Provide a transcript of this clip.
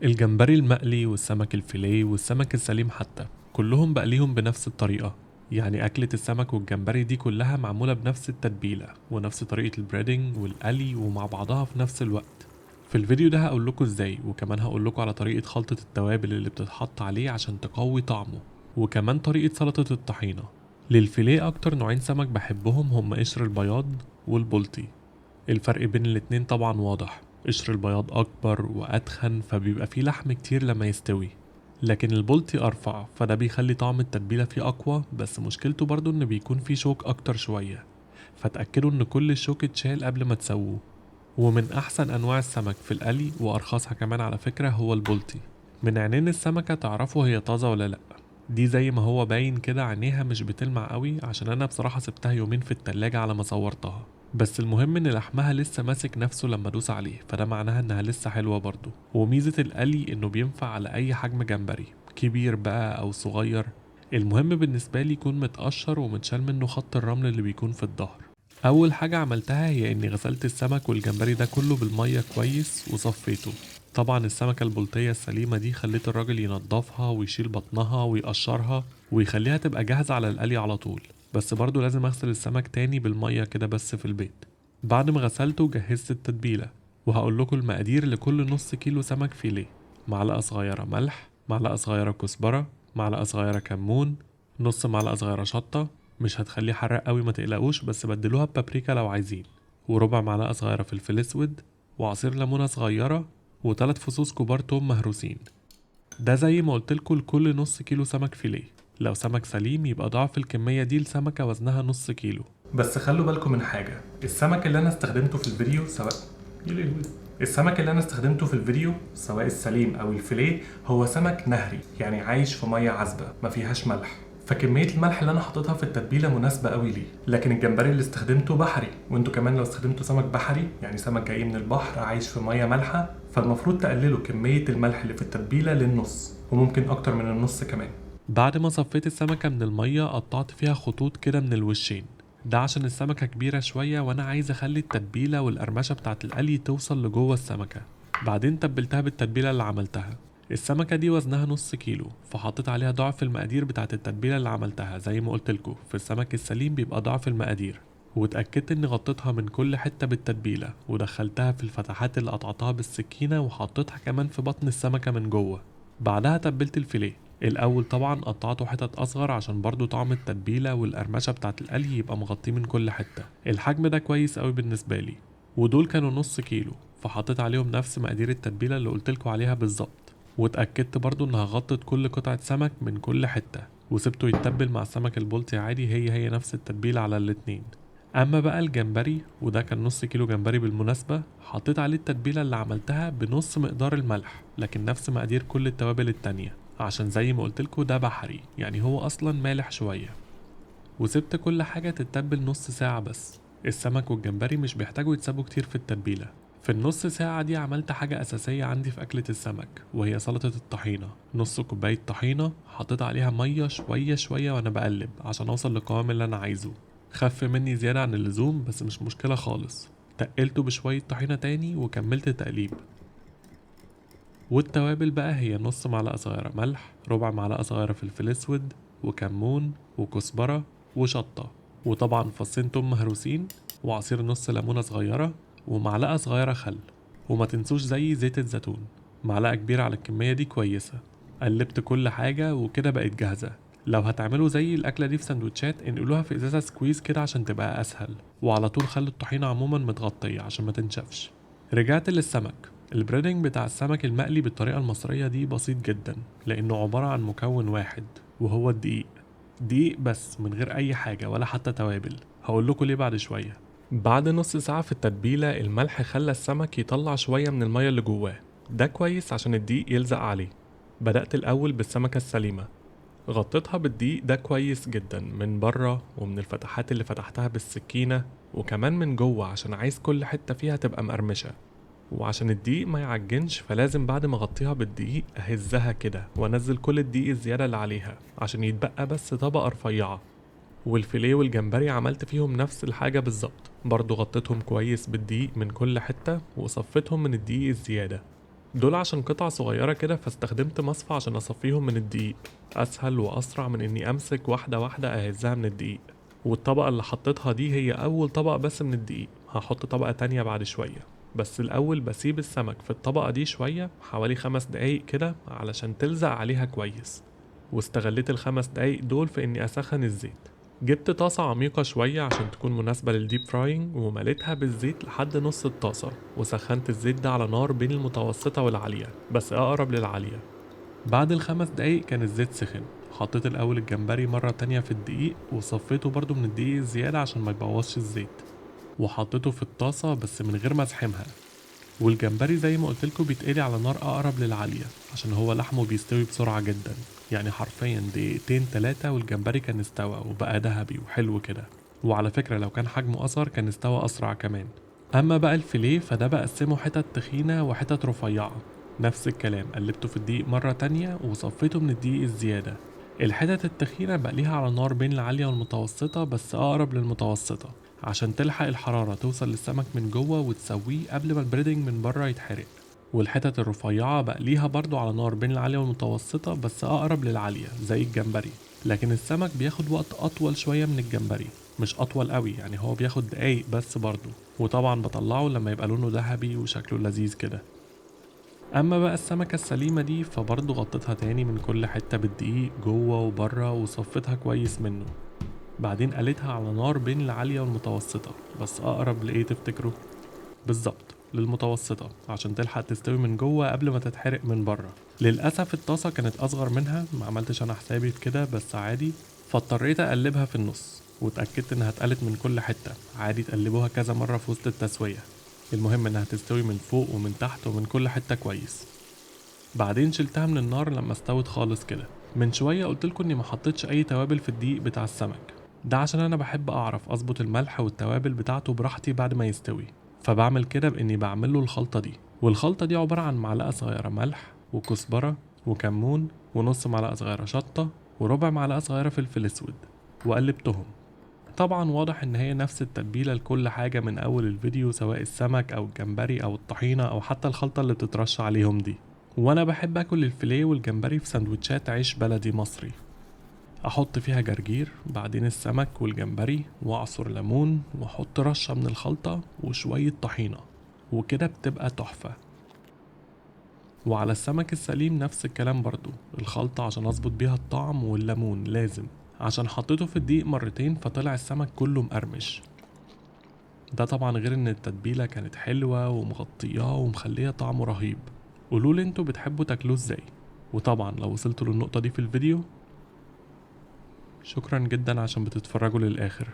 الجمبري المقلي والسمك الفيليه والسمك السليم حتى كلهم بقليهم بنفس الطريقة. يعني أكلة السمك والجمبري دي كلها معمولة بنفس التتبيلة ونفس طريقة البريدنج والقلي ومع بعضها في نفس الوقت. في الفيديو ده هقولكوا ازاي، وكمان هقولكوا على طريقة خلطة التوابل اللي بتتحط عليه عشان تقوي طعمه، وكمان طريقة سلطة الطحينة. للفيليه أكتر نوعين سمك بحبهم هم قشر البياض والبلطي. الفرق بين الاتنين طبعا واضح، قشر البياض أكبر وأتخن فبيبقى فيه لحم كتير لما يستوي، لكن البلطي أرفع فده بيخلي طعم التتبيلة فيه أقوى، بس مشكلته برضو إن بيكون فيه شوك أكتر شوية، فتأكدوا إن كل الشوك اتشال قبل ما تسووه. ومن أحسن أنواع السمك في القلي وأرخصها كمان على فكرة هو البلطي. من عينين السمكة تعرفوا هي طازة ولا لأ. دي زي ما هو باين كده عينيها مش بتلمع قوي، عشان أنا بصراحة سبتها يومين في التلاجة على ما صورتها، بس المهم ان لحمها لسه ماسك نفسه لما ادوس عليه، فده معناها انها لسه حلوة برضو. وميزة القلي انه بينفع على اي حجم جمبري، كبير بقى او صغير. المهم بالنسبة لي يكون متقشر ومتشال منه خط الرمل اللي بيكون في الظهر. اول حاجة عملتها هي اني غسلت السمك والجمبري ده كله بالمية كويس وصفيته. طبعا السمكة البلطية السليمة دي خليت الراجل ينضفها ويشيل بطنها ويقشرها ويخليها تبقى جاهزة على القلي على طول. بس برضو لازم اغسل السمك تاني بالمية كده بس في البيت. بعد ما غسلته جهزت التتبيلة، وهقول لكم المقادير لكل نص كيلو سمك فيليه. معلقة صغيرة ملح، معلقة صغيرة كزبرة، معلقة صغيرة كمون، نص معلقة صغيرة شطة، مش هتخليه حراق قوي ما تقلقوش بس بدلوها ببابريكا لو عايزين، وربع معلقة صغيرة فلفل اسود، وعصير ليمونة صغيرة، وثلاث فصوص كبار توم مهروسين. ده زي ما قلتلكوا لكل نص كيلو سمك فيليه. لو سمك سليم يبقى ضعف الكمية دي لسمكة وزنها نص كيلو. بس خلوا بالكم من حاجة، السمك اللي انا استخدمته في الفيديو سواء السمك اللي انا استخدمته في الفيديو سواء السليم او الفيليه هو سمك نهري، يعني عايش في مية عذبة ما فيهاش ملح، فكمية الملح اللي انا حاططها في التتبيلة مناسبة قوي ليه. لكن الجمبري اللي استخدمته بحري، وانتوا كمان لو استخدمتوا سمك بحري يعني سمك جاي من البحر عايش في مية مالحة، فالمفروض تقللوا كمية الملح اللي في التتبيلة للنص، وممكن اكتر من النص كمان. بعد ما صفيت السمكة من المية قطعت فيها خطوط كده من الوشين، ده عشان السمكة كبيرة شوية وانا عايز اخلي التتبيلة والقرمشة بتاعت القلي توصل لجوه السمكة. بعدين تبلتها بالتتبيلة اللي عملتها. السمكة دي وزنها نص كيلو، فحطيت عليها ضعف المقادير بتاعت التتبيلة اللي عملتها زي ما قلتلكوا في السمك السليم بيبقى ضعف المقادير. واتأكدت اني غطيتها من كل حتة بالتتبيلة ودخلتها في الفتحات اللي قطعتها بالسكينة وحطيتها كمان في بطن السمكة من جوه. بعدها تبلت الفيليه. الاول طبعا قطعته حتت اصغر عشان برضو طعم التتبيله والقرمشه بتاعه القلي يبقى مغطيه من كل حته. الحجم ده كويس قوي بالنسبه لي. ودول كانوا نص كيلو، فحطيت عليهم نفس مقادير التتبيله اللي قلتلكوا عليها بالظبط، واتاكدت برضو انها غطت كل قطعه سمك من كل حته، وسبته يتبل مع السمك البلطي عادي، هي نفس التتبيله على الاتنين. اما بقى الجمبري، وده كان نص كيلو جمبري بالمناسبه، حطيت عليه التتبيله اللي عملتها بنص مقدار الملح لكن نفس مقادير كل التوابل التانية، عشان زي ما قلتلكوا ده بحري يعني هو اصلا مالح شوية. وسبت كل حاجة تتبل نص ساعة بس. السمك والجمبري مش بيحتاجوا يتسابوا كتير في التتبيلة. في النص ساعة دي عملت حاجة أساسية عندي في أكلة السمك، وهي سلطة الطحينة. نص كوباية طحينة حطيت عليها مية شوية شوية وأنا بقلب عشان أوصل للقوام اللي أنا عايزه. خف مني زيادة عن اللزوم بس مش مشكلة خالص. تقلته بشوية طحينة تاني وكملت تقليب. والتوابل بقى هي نص معلقة صغيرة ملح، ربع معلقة صغيرة فلفل اسود، وكمون وكزبرة وشطة، وطبعا فصين توم مهروسين، وعصير نص ليمونة صغيرة، ومعلقة صغيرة خل. وما تنسوش زي زيت الزيتون، معلقة كبيرة على الكمية دي كويسة. قلبت كل حاجة وكده بقت جاهزة. لو هتعملوا زي الأكلة دي في سندوتشات انقلوها في إزازة سكويز كده عشان تبقى أسهل، وعلى طول خلوا الطحينة عموما متغطية عشان ما تنشفش. رجعت للسمك. البريدنج بتاع السمك المقلي بالطريقة المصرية دي بسيط جدا، لأنه عبارة عن مكون واحد وهو الدقيق. دقيق بس من غير أي حاجة ولا حتى توابل، هقول لكم ليه بعد شوية. بعد نص ساعة في التتبيلة الملح خلى السمك يطلع شوية من المية اللي جواه، ده كويس عشان الدقيق يلزق عليه. بدأت الأول بالسمكة السليمة، غطيتها بالدقيق ده كويس جدا من بره ومن الفتحات اللي فتحتها بالسكينة، وكمان من جوه عشان عايز كل حتة فيها تبقى مقرمشة. وعشان الدقيق ما يعجنش فلازم بعد ما اغطيها بالدقيق اهزها كده وانزل كل الدقيق الزيادة اللي عليها عشان يتبقى بس طبقة رفيعة. والفيليه والجمبري عملت فيهم نفس الحاجة بالظبط، برضو غطيتهم كويس بالدقيق من كل حتة وصفتهم من الدقيق الزيادة. دول عشان قطع صغيرة كده فاستخدمت مصفى عشان اصفيهم من الدقيق، اسهل واسرع من اني امسك واحدة واحدة اهزها من الدقيق. والطبقة اللي حطيتها دي هي اول طبقة بس من الدقيق، هحط طبقة تانية بعد شوية. بس الاول بسيب السمك في الطبقة دي شوية حوالي 5 دقايق كده علشان تلزق عليها كويس. واستغليت ال5 دقايق دول في اني اسخن الزيت. جبت طاسة عميقة شوية عشان تكون مناسبة للديب فراينج ومليتها بالزيت لحد نص الطاسة، وسخنت الزيت ده على نار بين المتوسطة والعالية، بس أقرب للعالية. بعد ال5 دقايق كان الزيت سخن، حطيت الأول الجمبري مرة تانية في الدقيق وصفيته برضو من الدقيق الزيادة عشان ما يبوظش الزيت، وحطيته في الطاسة بس من غير ما ازحمها. والجمبري زي ما قلتلكوا بيتقلي على نار أقرب للعالية عشان هو لحمه بيستوي بسرعة جدا، يعني حرفيا دقيقتين 3 والجمبري كان استوى وبقى ذهبي وحلو كده. وعلى فكرة لو كان حجمه أصغر كان استوى أسرع كمان. أما بقى الفيليه فده بقسمه حتت تخينة وحتت رفيعة، نفس الكلام قلبته في الدقيق مرة تانية وصفيته من الدقيق الزيادة. الحتت التخينة بقليها على نار بين العالية والمتوسطة بس أقرب للمتوسطة عشان تلحق الحرارة توصل للسمك من جوه وتسويه قبل ما البريدنج من بره يتحرق. والحتت الرفيعة بقليها برضو على نار بين العالية والمتوسطة بس أقرب للعالية زي الجمبري، لكن السمك بياخد وقت أطول شوية من الجمبري، مش أطول قوي يعني هو بياخد دقايق بس برضو. وطبعا بطلعه لما يبقى لونه ذهبي وشكله لذيذ كده. أما بقى السمكة السليمة دي فبرضو غطيتها تاني من كل حتة بالدقيق جوه وبره وصفتها كويس منه. بعدين قليتها على نار بين العالية والمتوسطة بس أقرب لإيه تفتكروا؟ بالظبط للمتوسطة عشان تلحق تستوي من جوه قبل ما تتحرق من بره. للأسف الطاسة كانت أصغر منها، ما عملتش أنا حسابي في كده بس عادي، فاضطريت أقلبها في النص واتأكدت إنها اتقلت من كل حتة. عادي تقلبوها كذا مرة في وسط التسوية، المهم إنها تستوي من فوق ومن تحت ومن كل حتة كويس. بعدين شلتها من النار لما استوت خالص كده. من شوية قلتلكوا اني ما حطيتش اي توابل في الدقيق بتاع السمك، ده عشان انا بحب اعرف اظبط الملح والتوابل بتاعته براحتي بعد ما يستوي. فبعمل كده باني بعمله الخلطة دي، والخلطة دي عبارة عن معلقة صغيرة ملح وكزبرة وكمون ونص معلقة صغيرة شطة وربع معلقة صغيرة فلفل اسود، وقلبتهم. طبعا واضح ان هي نفس التتبيلة لكل حاجة من اول الفيديو، سواء السمك او الجمبري او الطحينة او حتى الخلطة اللي بتترش عليهم دي. وانا بحب اكل الفيليه والجمبري في سندوتشات عيش بلدي مصري، احط فيها جرجير بعدين السمك والجمبري واعصر ليمون واحط رشة من الخلطة وشوية طحينة، وكده بتبقى تحفة. وعلى السمك السليم نفس الكلام برضو، الخلطة عشان اظبط بيها الطعم والليمون لازم، عشان حطيته في الدقيق مرتين فطلع السمك كله مقرمش. ده طبعا غير ان التتبيلة كانت حلوة ومغطياه ومخليه طعمه رهيب. قولولي انتوا بتحبوا تاكلوه ازاي. وطبعا لو وصلتوا للنقطة دي في الفيديو شكرا جدا عشان بتتفرجوا للآخر.